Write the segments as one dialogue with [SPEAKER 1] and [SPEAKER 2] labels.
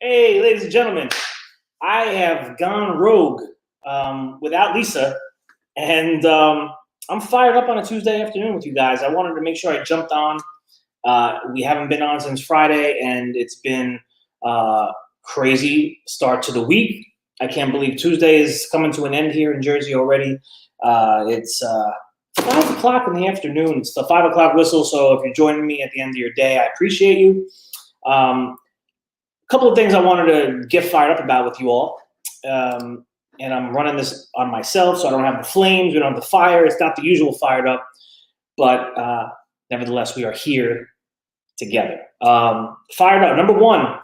[SPEAKER 1] Hey, ladies and gentlemen, I have gone rogue without Lisa, and I'm fired up on a Tuesday afternoon with you guys. I wanted to make sure I jumped on. We haven't been on since Friday, and it's been crazy start to the week. I can't believe Tuesday is coming to an end here in Jersey already. It's 5 o'clock in the afternoon. It's the 5 o'clock whistle, so if you're joining me at the end of your day, I appreciate you. Couple of things I wanted to get fired up about with you all. And I'm running this on myself, so I don't have the flames, we don't have the fire. It's not the usual fired up, but nevertheless, we are here together. Fired up. Number one,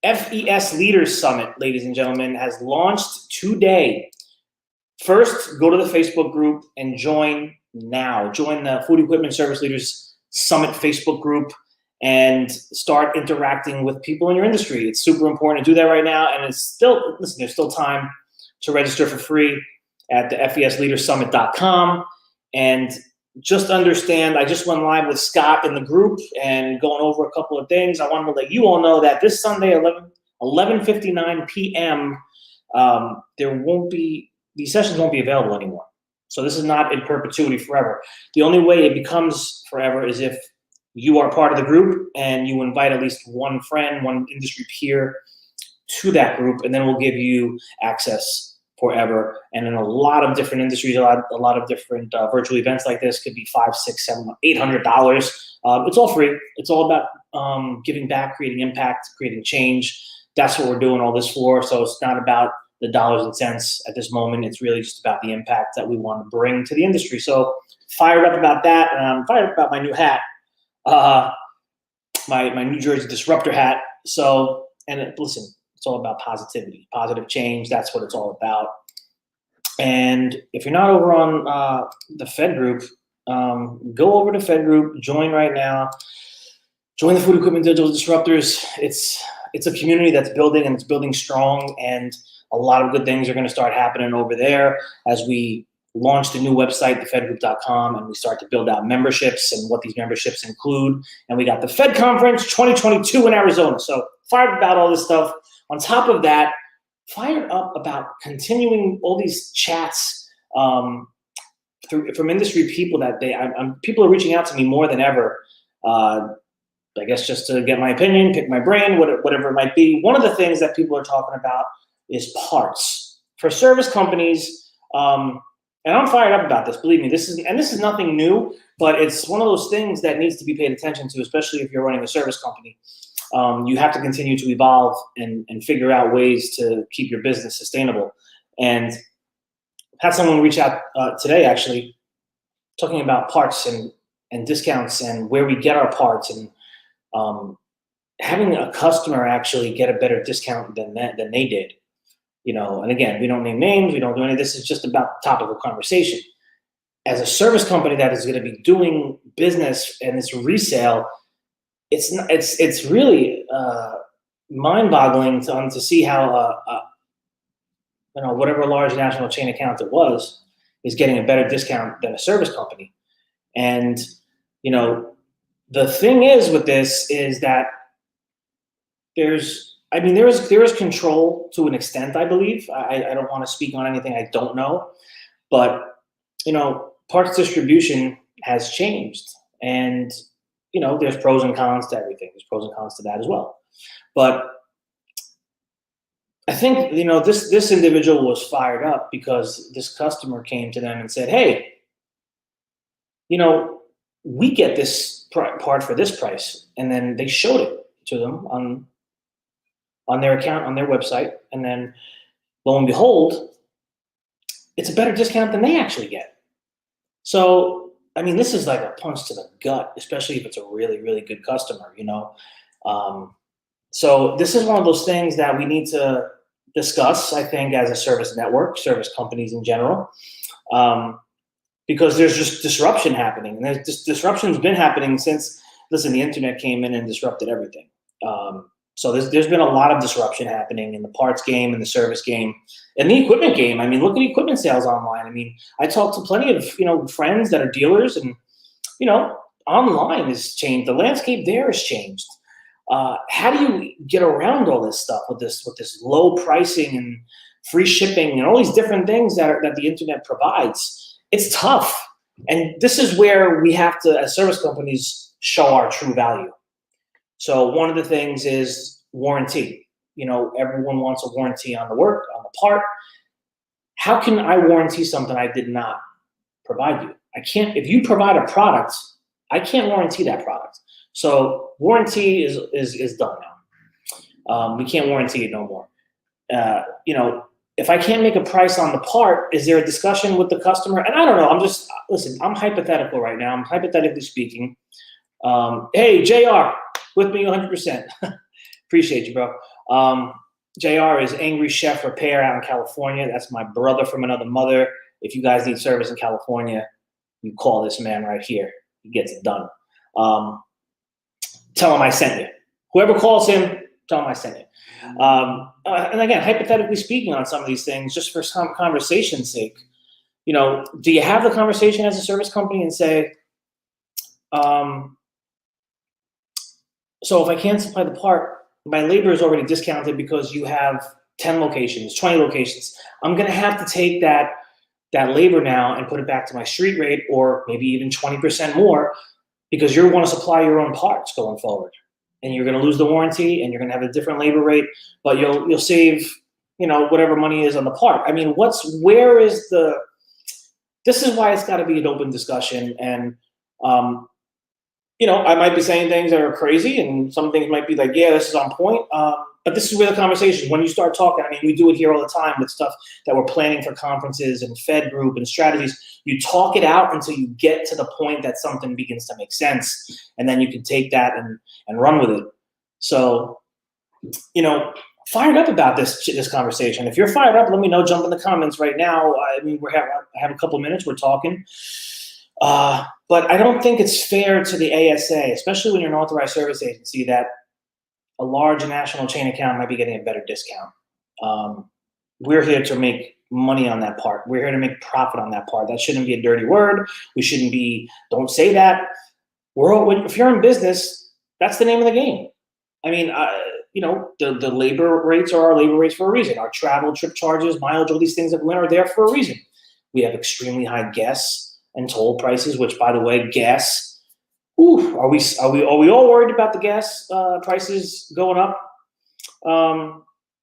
[SPEAKER 1] FES Leaders Summit, ladies and gentlemen, has launched today. First, go to the Facebook group and join now. Join the Food Equipment Service Leaders Summit Facebook group and start interacting with people in your industry. It's super important to do that right now. And it's still, listen, there's still time to register for free at the FESLeadersSummit.com. And just understand, I just went live with Scott in the group and going over a couple of things. I wanted to let you all know that this Sunday, 11:59 p.m., these sessions won't be available anymore. So this is not in perpetuity forever. The only way it becomes forever is if you are part of the group and you invite at least one friend, one industry peer to that group, and then we'll give you access forever. And in a lot of different industries, a lot of different virtual events like this could be $500, $600, $700, $800. It's all free. It's all about giving back, creating impact, creating change. That's what we're doing all this for. So it's not about the dollars and cents at this moment. It's really just about the impact that we want to bring to the industry. So fired up about that, and I'm fired up about my new hat. My New Jersey Disruptor hat. So, and listen, it's all about positivity, positive change. That's what it's all about. And if you're not over on the Fed group, go over to Fed group, join right now. Join the Food Equipment Digital Disruptors. It's a community that's building, and it's building strong, and a lot of good things are going to start happening over there as we launched a new website, thefedgroup.com, and we start to build out memberships and what these memberships include. And we got the Fed Conference 2022 in Arizona. So fired about all this stuff. On top of that, fired up about continuing all these chats from industry people that people are reaching out to me more than ever. I guess just to get my opinion, pick my brain, whatever it might be. One of the things that people are talking about is parts. For service companies, and I'm fired up about this, believe me, this is nothing new, but it's one of those things that needs to be paid attention to, especially if you're running a service company. You have to continue to evolve and figure out ways to keep your business sustainable. And I've had someone reach out today, actually, talking about parts and discounts and where we get our parts, and having a customer actually get a better discount than they did. And again, we don't name names, we don't do any of this. Is just about topical conversation. As a service company that is going to be doing business and it's resale, it's really mind-boggling to see how whatever large national chain account it was is getting a better discount than a service company. And the thing is with this is that there is control to an extent, I believe. I don't want to speak on anything I don't know, but parts distribution has changed, and there's pros and cons to everything. There's pros and cons to that as well. But I think this individual was fired up because this customer came to them and said, "Hey, we get this part for this price," and then they showed it to them on their account, on their website, and then lo and behold, it's a better discount than they actually get. So, this is like a punch to the gut, especially if it's a really, really good customer, So this is one of those things that we need to discuss, I think, as a service network, service companies in general, because there's just disruption happening. And this disruption's been happening since, the internet came in and disrupted everything. So there's been a lot of disruption happening in the parts game, in the service game, and the equipment game. Look at equipment sales online. I talk to plenty of friends that are dealers, and online has changed. The landscape there has changed. How do you get around all this stuff with this low pricing and free shipping and all these different things that the internet provides? It's tough. And this is where we have to, as service companies, show our true value. So one of the things is warranty. Everyone wants a warranty on the work, on the part. How can I warranty something I did not provide you? I can't. If you provide a product, I can't warranty that product. So warranty is done now. We can't warranty it no more. If I can't make a price on the part, is there a discussion with the customer? And I don't know. I'm hypothetical right now. I'm hypothetically speaking. Hey, JR, with me 100%. Appreciate you, bro. JR is Angry Chef Repair out in California. That's my brother from another mother. If you guys need service in California, you call this man right here. He gets it done. Tell him I sent you. Whoever calls him, tell him I sent you. And again, hypothetically speaking on some of these things, just for some conversation's sake, do you have the conversation as a service company and say, so if I can't supply the part, my labor is already discounted because you have 10 locations, 20 locations. I'm going to have to take that labor now and put it back to my street rate, or maybe even 20% more, because you're going to supply your own parts going forward. And you're going to lose the warranty, and you're going to have a different labor rate, but you'll save, whatever money is on the part. I mean, this is why it's got to be an open discussion. And, I might be saying things that are crazy, and some things might be like, yeah, this is on point. But this is where the conversation, when you start talking, I mean, we do it here all the time with stuff that we're planning for conferences and Fed group and strategies. You talk it out until you get to the point that something begins to make sense. And then you can take that and run with it. So, fired up about this conversation. If you're fired up, let me know. Jump in the comments right now. I mean, I have a couple minutes. We're talking. But I don't think it's fair to the ASA, especially when you're an authorized service agency, that a large national chain account might be getting a better discount. We're here to make money on that part. We're here to make profit on that part. That shouldn't be a dirty word. Don't say that. If you're in business, that's the name of the game. I mean, the labor rates are our labor rates for a reason. Our travel, trip charges, mileage, all these things that went are there for a reason. We have extremely high gas and toll prices, which, by the way, gas. Are we all worried about the gas prices going up?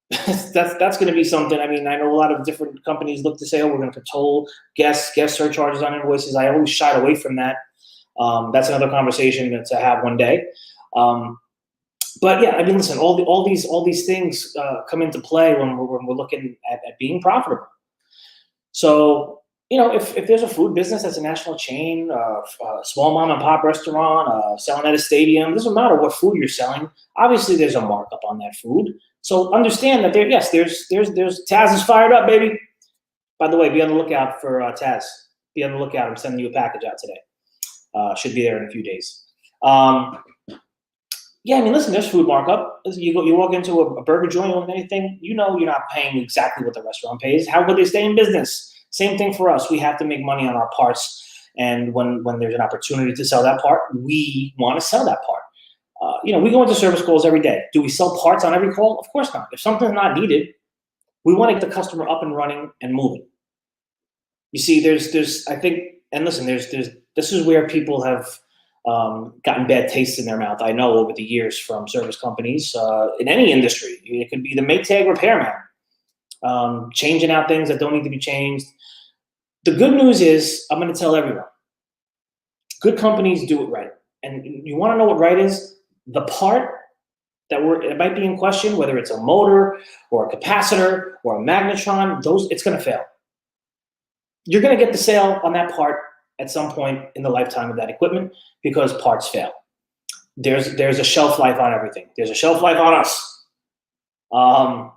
[SPEAKER 1] That's going to be something. I mean, I know a lot of different companies look to say, we're going to put toll, gas surcharges on invoices. I always shied away from that. That's another conversation to have one day. But yeah, I mean, listen, all these things come into play when we're looking at being profitable. So, if there's a food business that's a national chain, a small mom and pop restaurant, selling at a stadium, doesn't matter what food you're selling. Obviously, there's a markup on that food. So understand that there's Taz is fired up, baby. By the way, be on the lookout for Taz. Be on the lookout. I'm sending you a package out today. Should be there in a few days. Yeah, I mean, listen, there's food markup. You walk into a burger joint or anything, you're not paying exactly what the restaurant pays. How would they stay in business? Same thing for us. We have to make money on our parts. And when there's an opportunity to sell that part, we want to sell that part. We go into service calls every day. Do we sell parts on every call? Of course not. If something's not needed, we want to get the customer up and running and moving. You see, I think, and listen, this is where people have gotten bad taste in their mouth. I know over the years from service companies in any industry. It could be the Maytag repairman, changing out things that don't need to be changed. The good news is, I'm going to tell everyone, good companies do it right. And you want to know what right is? The part it might be in question, whether it's a motor or a capacitor or a magnetron, it's going to fail. You're going to get the sale on that part at some point in the lifetime of that equipment, because parts fail. There's a shelf life on everything. There's a shelf life on us. I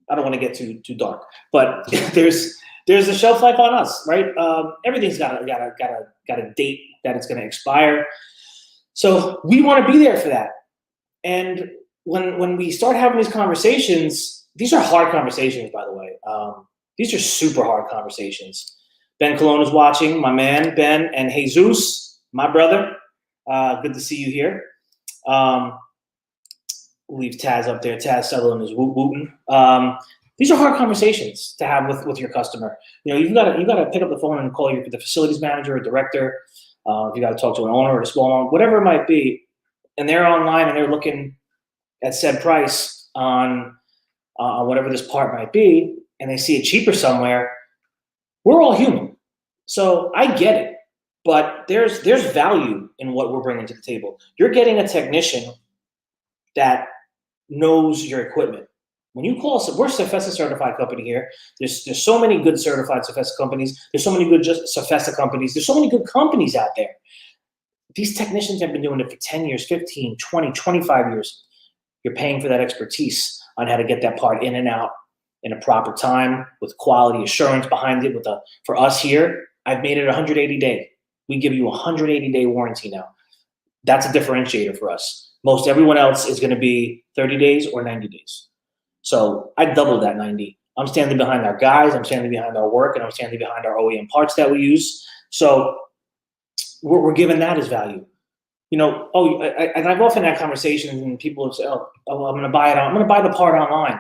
[SPEAKER 1] don't want to get too dark, but there's a shelf life on us, right? Everything's got a date that it's going to expire. So we want to be there for that. And when we start having these conversations, these are hard conversations, by the way. These are super hard conversations. Ben Colon is watching, my man, Ben, and Jesus, my brother. Good to see you here. leave Taz up there. Taz Sutherland is wooting. These are hard conversations to have with your customer. You've got to pick up the phone and call the facilities manager or director. If you got to talk to an owner or a small owner, whatever it might be, and they're online and they're looking at said price on whatever this part might be, and they see it cheaper somewhere. We're all human, so I get it. But there's value in what we're bringing to the table. You're getting a technician that knows your equipment. When you call, we're a Sofesa certified company here. There's so many good certified Sofesa companies. There's so many good Sofesa companies. There's so many good companies out there. These technicians have been doing it for 10 years, 15, 20, 25 years. You're paying for that expertise on how to get that part in and out in a proper time with quality assurance behind it. For us here, I've made it 180 day. We give you a 180-day warranty now. That's a differentiator for us. Most everyone else is going to be 30 days or 90 days. So I doubled that 90. I'm standing behind our guys. I'm standing behind our work, and I'm standing behind our OEM parts that we use. So we're giving that as value. And I've often had conversations, and people have said, "Oh, I'm going to buy it. I'm going to buy the part online."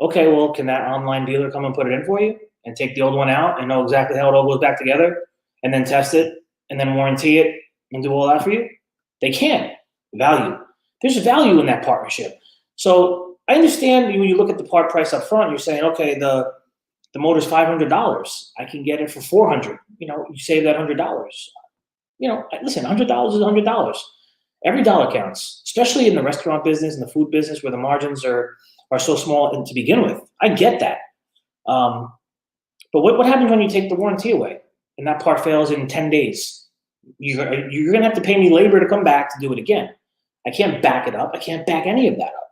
[SPEAKER 1] Okay, well, can that online dealer come and put it in for you and take the old one out and know exactly how it all goes back together, and then test it and then warranty it and do all that for you? They can't. Value. There's value in that partnership. So I understand when you look at the part price up front, you're saying, okay, the motor's $500. I can get it for $400. You save that $100. Listen, $100 is $100. Every dollar counts, especially in the restaurant business and the food business where the margins are so small to begin with. I get that. But what happens when you take the warranty away and that part fails in 10 days? You're going to have to pay me labor to come back to do it again. I can't back it up. I can't back any of that up.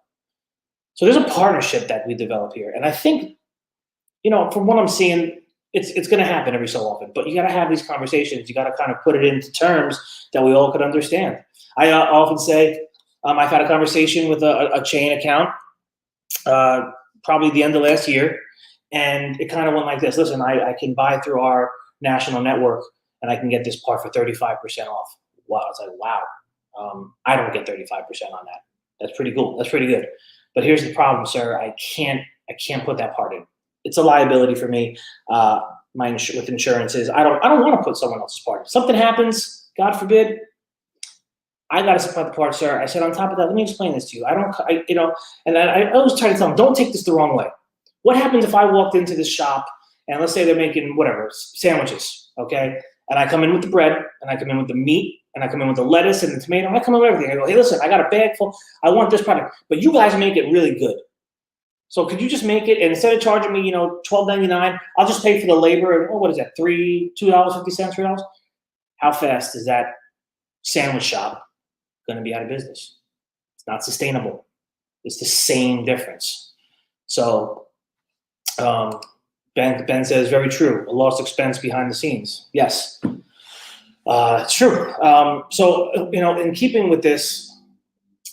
[SPEAKER 1] So there's a partnership that we develop here. And I think, from what I'm seeing, it's going to happen every so often. But you got to have these conversations. You got to kind of put it into terms that we all could understand. I often say I've had a conversation with a chain account probably the end of last year. And it kind of went like this. Listen, I can buy through our national network and I can get this part for 35% off. Wow. It's like, wow. I don't get 35% on that. That's pretty cool. That's pretty good. But here's the problem, sir. I can't put that part in. It's a liability for me. With insurances, I don't want to put someone else's part in. Something happens, God forbid, I got to supply the part, sir. I said, on top of that, let me explain this to you. And I always try to tell them, don't take this the wrong way. What happens if I walked into this shop and let's say they're making whatever, sandwiches, okay? And I come in with the bread, and I come in with the meat, and I come in with the lettuce and the tomato, and I come in with everything. I go, hey, listen, I got a bag full. I want this product, but you guys make it really good. So could you just make it, and instead of charging me, $12.99, I'll just pay for the labor. And what is that? $2.50, $3? How fast is that sandwich shop going to be out of business? It's not sustainable. It's the same difference. So Ben says, very true. A lost expense behind the scenes. Yes, it's true. So in keeping with this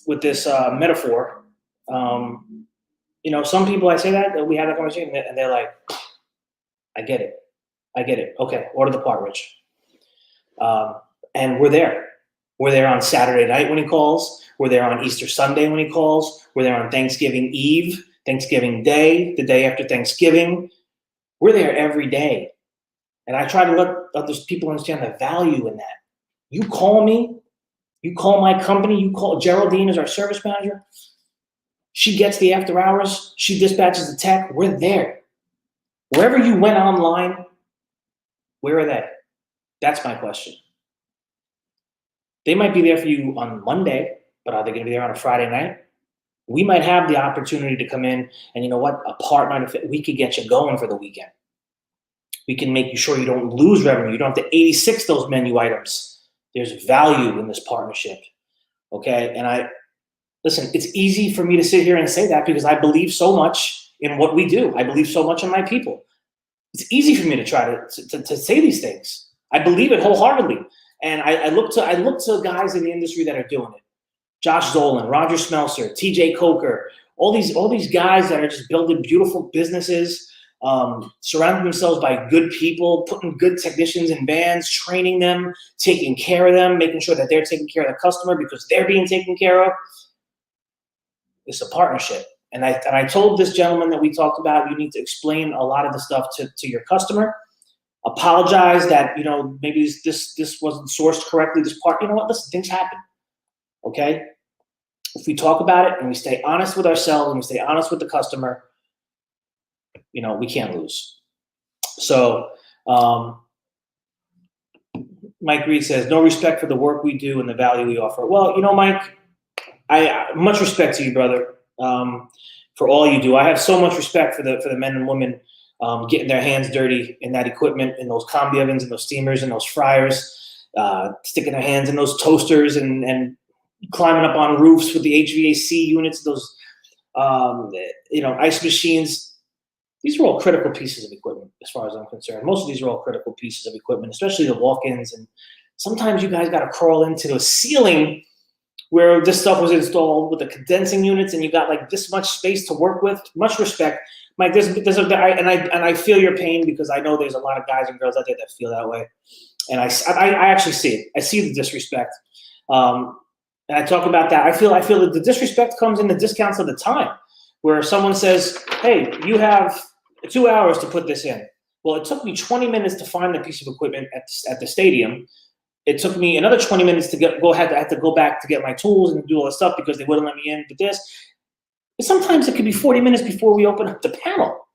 [SPEAKER 1] metaphor, some people I say that we had a conversation and they're like, I get it. Okay, order the part, Rich. And we're there. We're there on Saturday night when he calls. We're there on Easter Sunday when he calls. We're there on Thanksgiving Eve, Thanksgiving Day, the day after Thanksgiving. We're there every day. And I try to let other people understand the value in that. You call me, you call my company, you call Geraldine as our service manager. She gets the after hours. She dispatches the tech. We're there. Wherever you went online, where are they? That's my question. They might be there for you on Monday, but are they going to be there on a Friday night? We might have the opportunity to come in and you know what? A part might have fit. We could get you going for the weekend. We can make sure you don't lose revenue. You don't have to 86 those menu items. There's value in this partnership. Okay. And listen, it's easy for me to sit here and say that because I believe so much in what we do. I believe so much in my people. It's easy for me to try to say these things. I believe it wholeheartedly. And I look to guys in the industry that are doing it. Josh Zolan, Roger Smelser, TJ Coker, all these guys that are just building beautiful businesses, surrounding themselves by good people, putting good technicians in vans, training them, taking care of them, making sure that they're taking care of the customer because they're being taken care of. It's a partnership. And I told this gentleman that we talked about, you need to explain a lot of the stuff to your customer. Apologize that, maybe this wasn't sourced correctly, this part. You know what? Listen, things happen. Okay? If we talk about it and we stay honest with ourselves and we stay honest with the customer, we can't lose. So Mike Reed says, no respect for the work we do and the value we offer. Well, Mike, I much respect to you, brother, for all you do. I have so much respect for the men and women getting their hands dirty in that equipment, in those combi ovens, and those steamers, and those fryers, sticking their hands in those toasters, and climbing up on roofs with the HVAC units, those ice machines. These are all critical pieces of equipment, as far as I'm concerned. Most of these are all critical pieces of equipment, especially the walk-ins. And sometimes you guys got to crawl into the ceiling where this stuff was installed with the condensing units, and you got like this much space to work with. Much respect, Mike. I feel your pain, because I know there's a lot of guys and girls out there that feel that way, and I actually see it. I see the disrespect, and I talk about that. I feel that the disrespect comes in the discounts of the time, where someone says, "Hey, you have 2 hours to put this in." Well, it took me 20 minutes to find the piece of equipment at the stadium. It took me another 20 minutes to had to go back to get my tools and do all this stuff because they wouldn't let me in. But sometimes it could be 40 minutes before we open up the panel.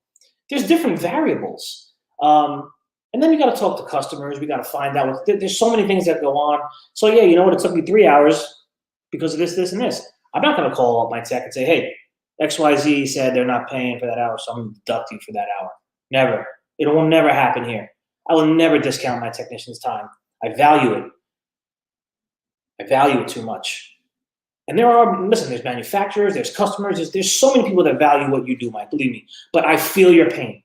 [SPEAKER 1] There's different variables. And then you got to talk to customers. We got to find out. There's so many things that go on. So yeah, you know what? It took me 3 hours because of this, this, and this. I'm not going to call up my tech and say, hey, XYZ said they're not paying for that hour, so I'm going to deduct you for that hour. Never. It will never happen here. I will never discount my technician's time. I value it. I value it too much. And there's manufacturers, there's customers, there's so many people that value what you do, Mike, believe me. But I feel your pain.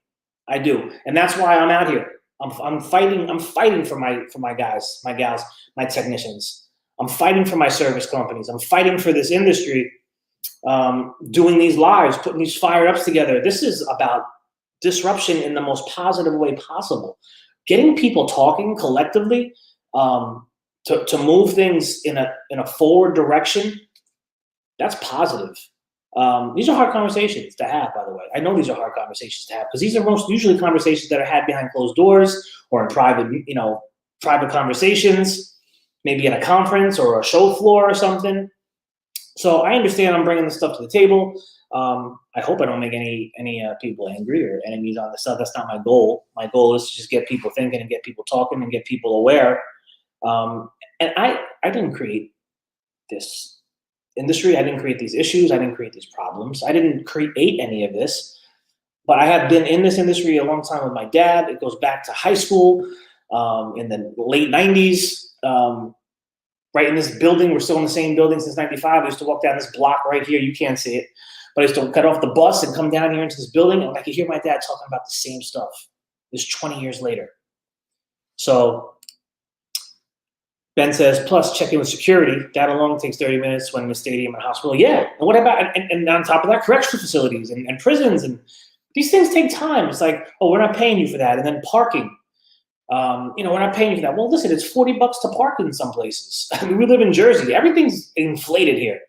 [SPEAKER 1] I do. And that's why I'm out here. I'm fighting for my guys, my gals, my technicians. I'm fighting for my service companies. I'm fighting for this industry, doing these lives, putting these fire-ups together. This is about disruption in the most positive way possible. Getting people talking collectively to move things in a forward direction, that's positive. These are hard conversations to have, by the way. I know these are hard conversations to have because these are most usually conversations that are had behind closed doors or in private conversations, maybe at a conference or a show floor or something. So I understand I'm bringing this stuff to the table. I hope I don't make any people angry or enemies on this stuff. That's not my goal. My goal is to just get people thinking and get people talking and get people aware. And I didn't create this industry. I didn't create these issues. I didn't create these problems. I didn't create any of this. But I have been in this industry a long time with my dad. It goes back to high school in the late 90s. Right in this building. We're still in the same building since 95. I used to walk down this block right here. You can't see it. But I used to cut off the bus and come down here into this building, and I could hear my dad talking about the same stuff. This 20 years later. So Ben says, plus checking with security. That alone takes 30 minutes when in the stadium and hospital. Yeah. And what about, and on top of that, correctional facilities and prisons. And these things take time. It's like, oh, we're not paying you for that. And then parking. We're not paying you for that. Well, listen, it's $40 to park in some places. I mean, we live in Jersey. Everything's inflated here.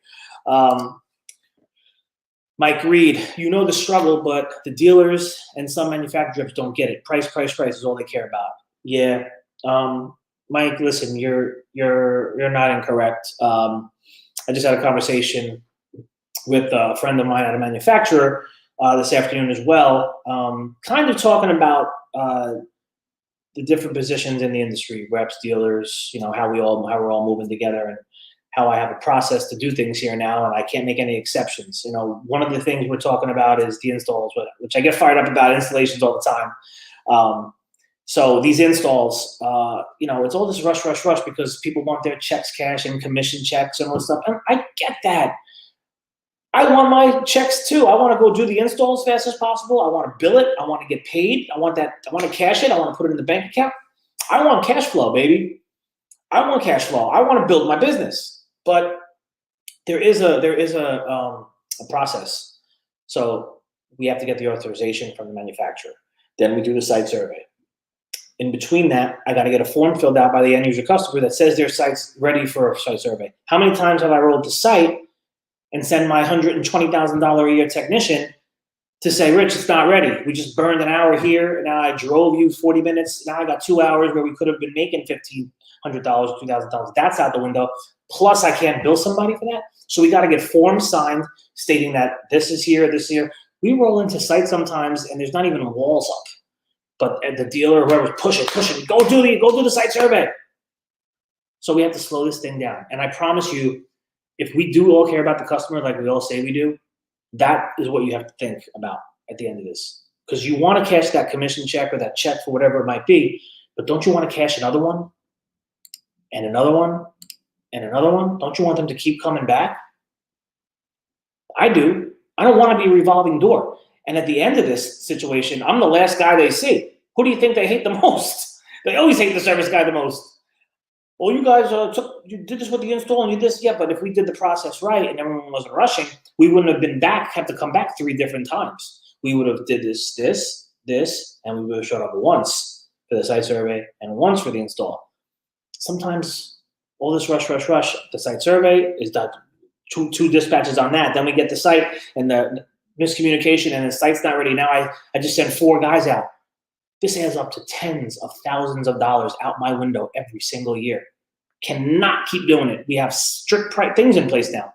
[SPEAKER 1] Mike Reed, you know the struggle, but the dealers and some manufacturers don't get it. Price is all they care about. Yeah. Mike, listen, you're not incorrect. I just had a conversation with a friend of mine at a manufacturer this afternoon as well, kind of talking about the different positions in the industry, reps, dealers, how we're all moving together, and how I have a process to do things here now, and I can't make any exceptions. One of the things we're talking about is the installs, which I get fired up about installations all the time. So these installs, it's all this rush because people want their checks cashed and commission checks and all this stuff. And I get that. I want my checks too. I want to go do the install as fast as possible. I want to bill it. I want to get paid. I want to cash it. I want to put it in the bank account. I want cash flow, baby. I want cash flow. I want to build my business. But there is a process. So we have to get the authorization from the manufacturer. Then we do the site survey. In between that, I got to get a form filled out by the end user customer that says their site's ready for a site survey. How many times have I rolled the site and send my $120,000 a year technician to say, Rich, it's not ready. We just burned an hour here, and now I drove you 40 minutes. Now I got 2 hours where we could have been making $1,500, $2,000. That's out the window. Plus, I can't bill somebody for that. So we got to get forms signed stating that this is here, this is here. We roll into sites sometimes, and there's not even walls up. But the dealer, whoever's push it, go do the site survey. So we have to slow this thing down. And I promise you, if we do all care about the customer like we all say we do, that is what you have to think about at the end of this. Because you want to cash that commission check or that check for whatever it might be, but don't you want to cash another one and another one and another one? Don't you want them to keep coming back? I do. I don't want to be a revolving door. And at the end of this situation, I'm the last guy they see. Who do you think they hate the most? They always hate the service guy the most. Well, you guys you did this with the install and you did this. Yeah, but if we did the process right and everyone wasn't rushing, we wouldn't have been back, have to come back 3 different times. We would have did this, and we would have showed up once for the site survey and once for the install. Sometimes all this rush, the site survey is done. Two dispatches on that. Then we get the site and the miscommunication and the site's not ready. Now I just sent 4 guys out. This adds up to tens of thousands of dollars out my window every single year. Cannot keep doing it. We have strict things in place now.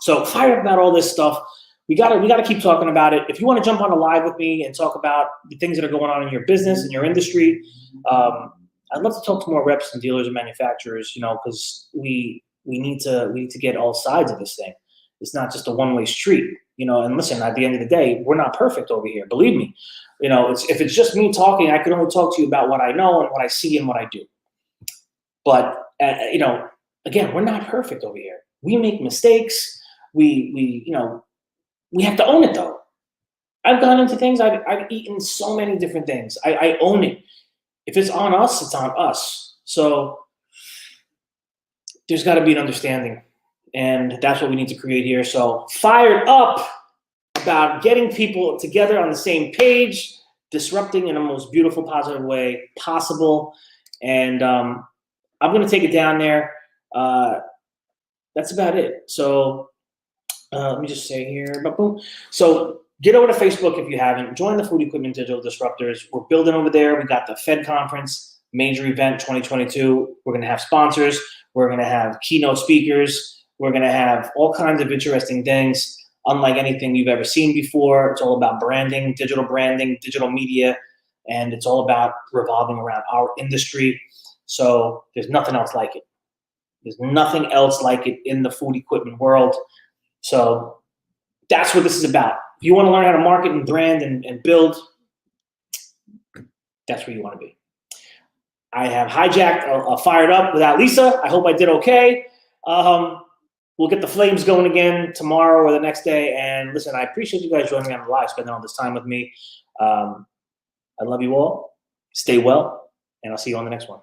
[SPEAKER 1] So fired up about all this stuff. We gotta keep talking about it. If you want to jump on a live with me and talk about the things that are going on in your business and your industry, I'd love to talk to more reps and dealers and manufacturers. Because we need to get all sides of this thing. It's not just a one-way street. And listen, at the end of the day, we're not perfect over here. Believe me. If it's just me talking, I can only talk to you about what I know and what I see and what I do. But again, we're not perfect over here. We make mistakes. We have to own it though. I've gone into things. I've eaten so many different things. I own it. If it's on us, it's on us. So there's got to be an understanding, and that's what we need to create here. So fired up about getting people together on the same page, disrupting in the most beautiful, positive way possible. And I'm going to take it down there. That's about it. So let me just say here. Boom. So get over to Facebook if you haven't. Join the Food Equipment Digital Disruptors. We're building over there. We got the Fed Conference, major event 2022. We're going to have sponsors. We're going to have keynote speakers. We're going to have all kinds of interesting things. Unlike anything you've ever seen before. It's all about branding, digital media, and it's all about revolving around our industry. So there's nothing else like it. There's nothing else like it in the food equipment world. So that's what this is about. If you want to learn how to market and brand and build, that's where you want to be. I have hijacked a Fired Up without Lisa. I hope I did okay. We'll get the flames going again tomorrow or the next day. And listen, I appreciate you guys joining me on the live, spending all this time with me. I love you all. Stay well, and I'll see you on the next one.